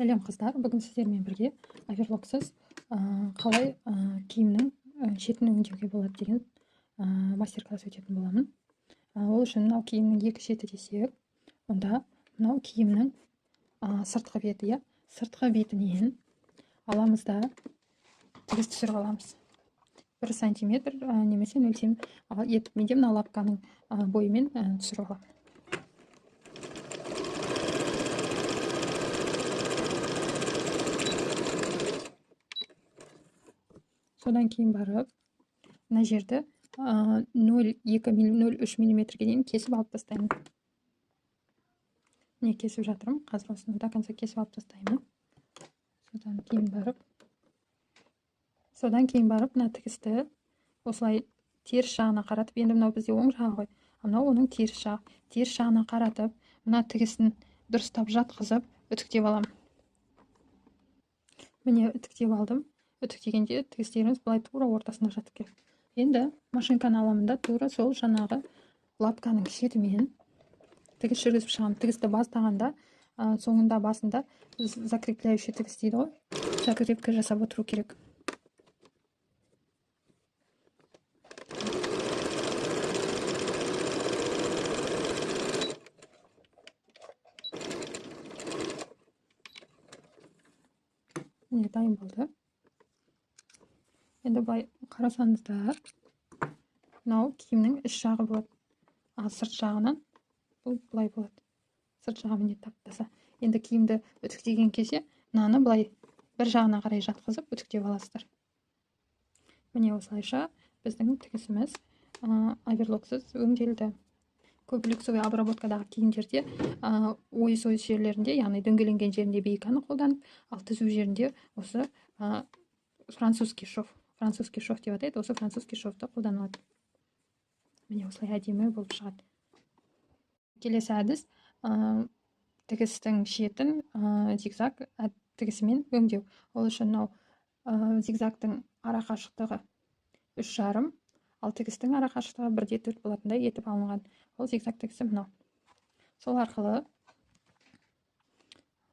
Сәлем қыздар, бүгін сіздермен бірге оверлоксыз қалай киімнің шетін өңдеуге болады деген мастер-класс өтетін боламын. Ол үшін мынау киімнің екі шеті десек, онда мынау киімнің сыртқы беті, сыртқы бетінен аламыз да тігіс түсіріп аламыз. 1 сантиметр немесе 0,7 етіп менде мына лапканың бойымен түсіріп аламын. Содан кейін барып, мына жерді 0,3 миллиметрге дейін кесіп алып тастаймын. Не кесіп жатырмын, қазір осыны до конца кесіп алып тастаймын. Содан кейін барып, мына тігісті осылай теріс жағына қаратып, енді мынау бізде оң жағы ғой, мынау оның теріс жағы. Теріс жағына қаратып, мына тігісін дұрыстап жатқызып, үтіктеп аламын. Міне үтіктеп алдым. Үтіктегенде тігістеріміз былай тура ортасында жатып керек. Енді машинканы аламын да тура сол жаңағы лапканың шетімен тігіс жүргізіп шығамын. Тігісті бастағанда соңында басында закрепляющий тігіс дейді ғой, закрепка жасап отыру керек. Міне дайын болды. Енді былай қарасаңыздар, мынау киімнің іш жағы болады. Сырт жағынан бұл былай болады. Сырт жағы міне тап-таза. Енді киімді үтіктеген кезде мынаны былай бір жағына қарай жатқызып үтіктеп аласыздар. Міне осылайша біздің тігісіміз оверлоксыз өңделді. Көп люксовый обработкадағы киімдерде ойыс жерлерінде, яғни дөңгеленген жерінде бейканы қолданып, ал түзу жерінде осы французский шов деп атайды, осы французский шовты қолданылады. Міне осылай әдемі болып шығады. Келесі әдіс тігістің шетін зигзаг тігісімен өңдеу. Ол үшін мынау зигзагтың ара қашықтығы 3,5, ал тігістің ара қашықтығы 1,4 болатындай етіп алынған. Ол зигзаг тігісі мынау. Сол арқылы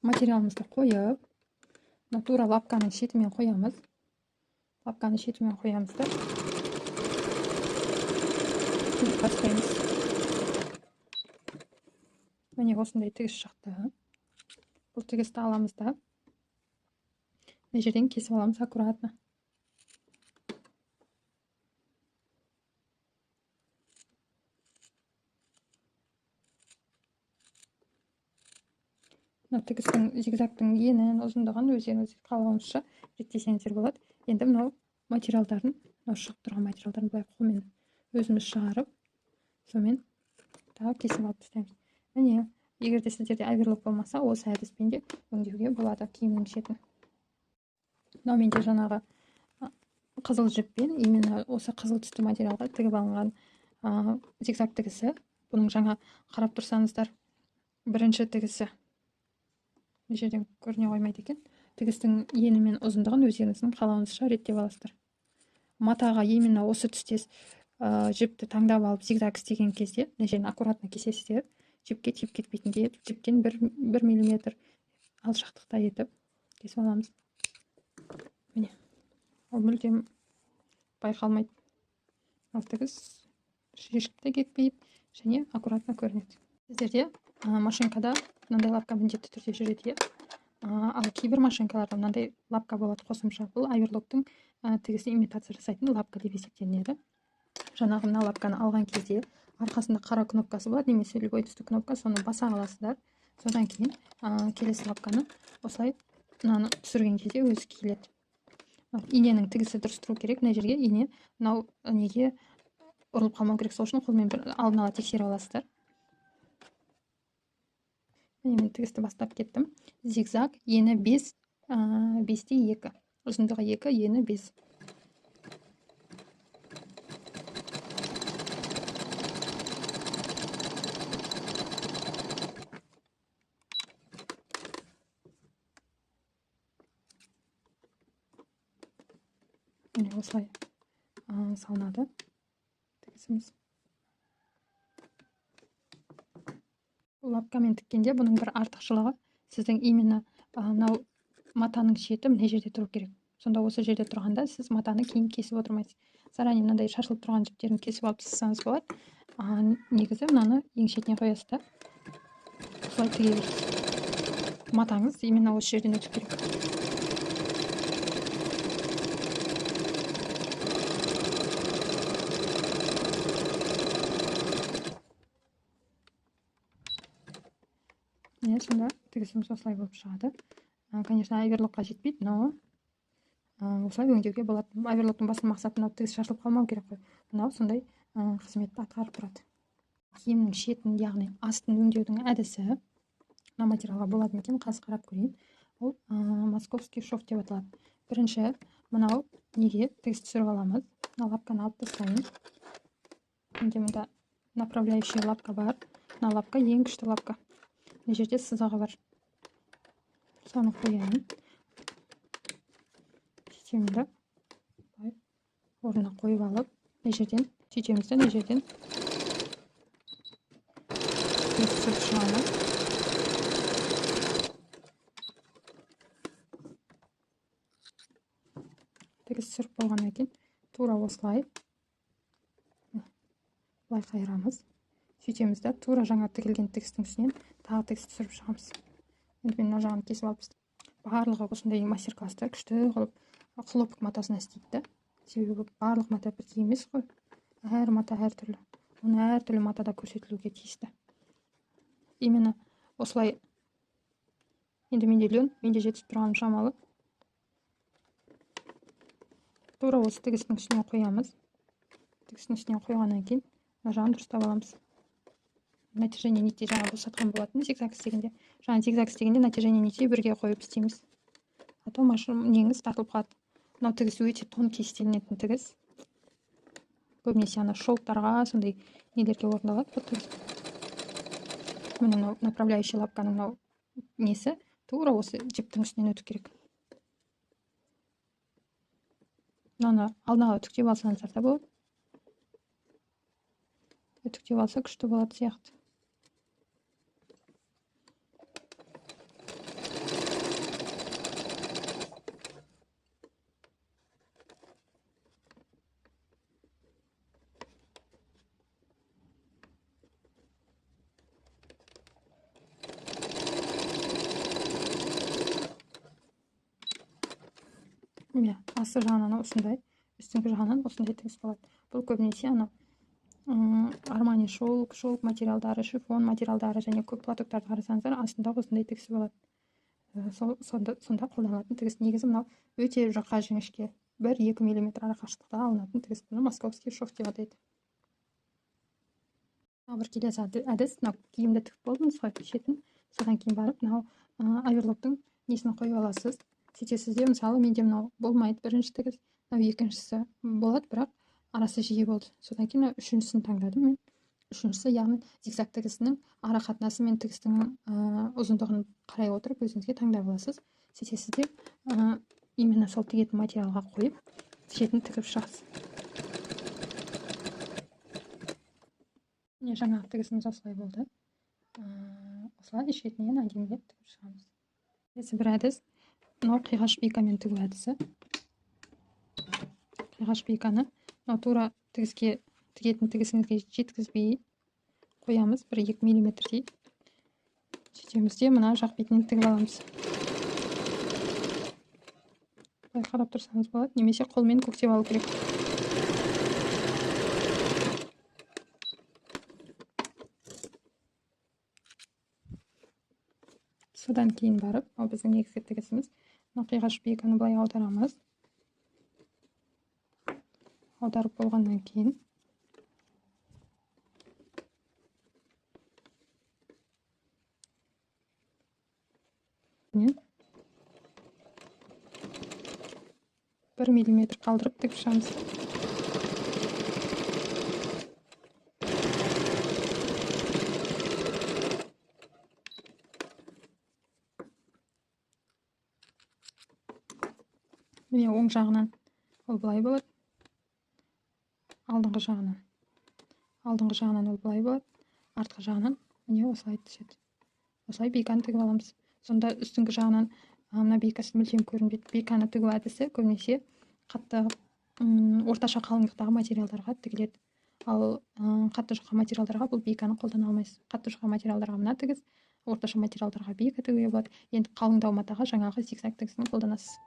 материалымызды қойып, тура лапканың шетімен қоямыз. Лапканы шетімен қоямыз да бастаймыз. Міне осындай тігіс шықты. Бұл тігісті аламыз да мына жерден кесіп аламыз аккуратно. Тігістің зигзагтың енін, ұзындығын өздеріңіз қалауыңызша реттесеңіздер болады. Енді мынау материалдарын, шығып тұрған материалдарын былай қолмен өзіміз шығарып, сонымен кесіп алып тастаймыз. Міне, егер де сіздерде оверлок болмаса, осы әдіспен де өңдеуге болады киімнің шетін. Мынау менде жаңағы қызыл жіппен, именно осы қызыл түсті материалға тігіп алынған зигзаг тігісі. Бұның жаңа қарап тұрсаңыздар, бірінші тігісі мына жерден көріне қоймайды екен. Тігістің ені мен ұзындығын өздеріңіздің қалауыңызша реттеп аласыздар. Матаға именно осы түстес жіпті таңдап алып зигзаг істеген кезде мына жерін аккуратно кесесіздер. Жіпке тиіп кетпейтіндей етіп, жіптен 1 миллиметр алшақтықта етіп кесіп аламыз. Міне, ол мүлдем байқалмайды. Ал тігіс шешіліп те кетпейді және аккуратно көрінеді. Сіздерде машинкада мынандай лапка міндетті түрде жүреді. Ал кейбір машинкаларда мынандай лапка болады қосымша. Бұл оверлоктың тігісі имитация жасайтын лапка деп есептелінеді. Жаңағы мына лапканы алған кезде арқасында қара кнопкасы болады, немесе любой түсті кнопка, соны баса аласыздар. Содан кейін келесі лапканы осылай мынаны түсірген кезде өзі киіледі. Иненің тігісі дұрыс тұру керек. Мына жерге ине мынау неге ұрылып қалмау керек. Сол үшін қолмен алдын ала тексеріп аласыздар. Мен тігісті бастап кеттім. Зигзаг, ені 5, 5-те 2. Ұзындығы 2, ені 5. Міне осылай салынады тігісіміз. Лапкамен тіккенде бұның бір артықшылығы, сіздің именно мынау матаның шеті мына жерде тұру керек. Сонда осы жерде тұрғанда сіз матаны кейін кесіп отырмайсыз. Заранее мынандай шашылып тұрған жіптерін кесіп алып тастасаңыз болады. Негізі мынаны ең шетіне қоясыз да осылай тіге бересіз. Матаңыз именно осы жерден өтіп керек. Міне сонда тігісіміз осылай болып шығады. Конечно, оверлокқа жетпейді, но осылай өңдеуге болады. Оверлоктың басты мақсаты мынау тігіс шашылып қалмау керек қой. Мынау сондай қызметті атқарып тұрады. Киімнің шетін, яғни астын өңдеудің әдісі мына материалға болады ма екен, қазір қарап көрейін. Ол московский шов деп аталады. Бірінші мынау неге тігіс түсіріп аламыз. Мына лапканы алып тастайын. Енді мұнда направляющий лапка бар. Мына лапка ең күшті лапка. Мына жерде сызығы бар. Соны қояйын. Сөйтемді орнына қойып алып, мына жерден сөйтеміз, мына жерден түсіріп шығамыз. Тігіс түсіріп болғаннан кейін тура осылай былай қайырамыз. Сөйтеміз да тура жаңа тігілген тігістің үстінен тағы тігіс түсіріп шығамыз. Енді мен мына жағын кесіп алып барлығы осындай мастер-класста күшті қылып хлопок матасына істейді. Себебі барлық мата бірдей емес қой. Әр мата әртүрлі. Оны әртүрлі матада көрсетілуге тиісті. Именно осылай. Енді менде лен, менде жетіп тұрған шамалы. Тура осы тігістің үстіне қоямыз. Тігістің үстіне қойғаннан кейін мына жағын дұрыстап аламыз. Натяжение нитей жаңа босатқан болатын зигзаг істегенде. Жаңа зигзаг істегенде натяжение нитей бірге қойып істейміз. А то неңіз тартылып қалады. Мынау тігіс өте тонкий істелінетін тігіс. Көбінесе ана шелктарға сондай нелерге орындалады. Міне мынау направляющий лапканың мынау несі тура осы жіптің үстінен өту керек. Мынаны алдын ала үтіктеп алсаңыздар да болады. Үтіктеп алса күшті болады сияқты. Асты жағынан осындай, үстіңгі жағынан осындай тігіс болады. Бұл көбінесе армани шелк материалдары, шифон материалдары және көп платоктарды қарасаңыздар, астында осындай тігісі болады. Сонда қолданылатын тігіс. Негізі мынау өте жұқа жіңішке 1-2 мм арақашықтықта алынатын тігіс. Бұны московский шов деп атайды. Бір келесі әдіс, мынау киімді тігіп болдыңыз ғой, шетін. Содан кейін барып, мынау оверлоктың несін қойып аласыз. Сөйтесіз де, мысалы, менде мынау болмайды бірінші тігіс, мынау екіншісі болады, бірақ арасы жиі болды. Содан кейін үшіншісін таңдадым мен. Үшіншісі, яғни зигзаг тігісінің ара қатынасы мен тігістің ұзындығын қарай отырып өзіңізге таңдап аласыз. Сөйтесіз де именно сол тігетін материалға қойып, шетін тігіп шығасыз. Жаңағы тігісіміз осылай болды. Осылай шетінен әдемілеп тігіп шығамыз. Келесі бір әдіс, мынау қиғаш пейкамен тігу әдісі. Қиғаш пейканы тура тігіске тігетін тігісіңізге жеткізбей қоямыз, 1-2 мм-дей. Сөйтеміз де мына жақ бетінен тігіп аламыз. Қарап тұрсаңыз болады, немесе қолмен көктеп алу керек. Содан кейін барып, біздің негізгі тігісіміз, қиғаш пейканы былай аударамыз. Аударып болғаннан кейін бір миллиметр қалдырып тігіп шығамыз. Міне оң жағынан ол былай болады. Алдыңғы жағынан ол былай болады. Артқы жағынан міне осылай түседі. Осылай пейканы тігіп аламыз. сонда үстіңгі жағынан мына бейкасы мүлдем көрінбейді. Бейканы тігу әдісі көбінесе қатты орташа қалыңдықтағы материалдарға тігіледі. Ал қатты жұқа материалдарға бұл бейканы қолдана алмайсыз. Қатты жұқа материалдарға мына тігіс, орташа материалдарға бейка тігуге болады. Енді қалыңдау матаға жаңағы зигзаг тігісін қолданасыз.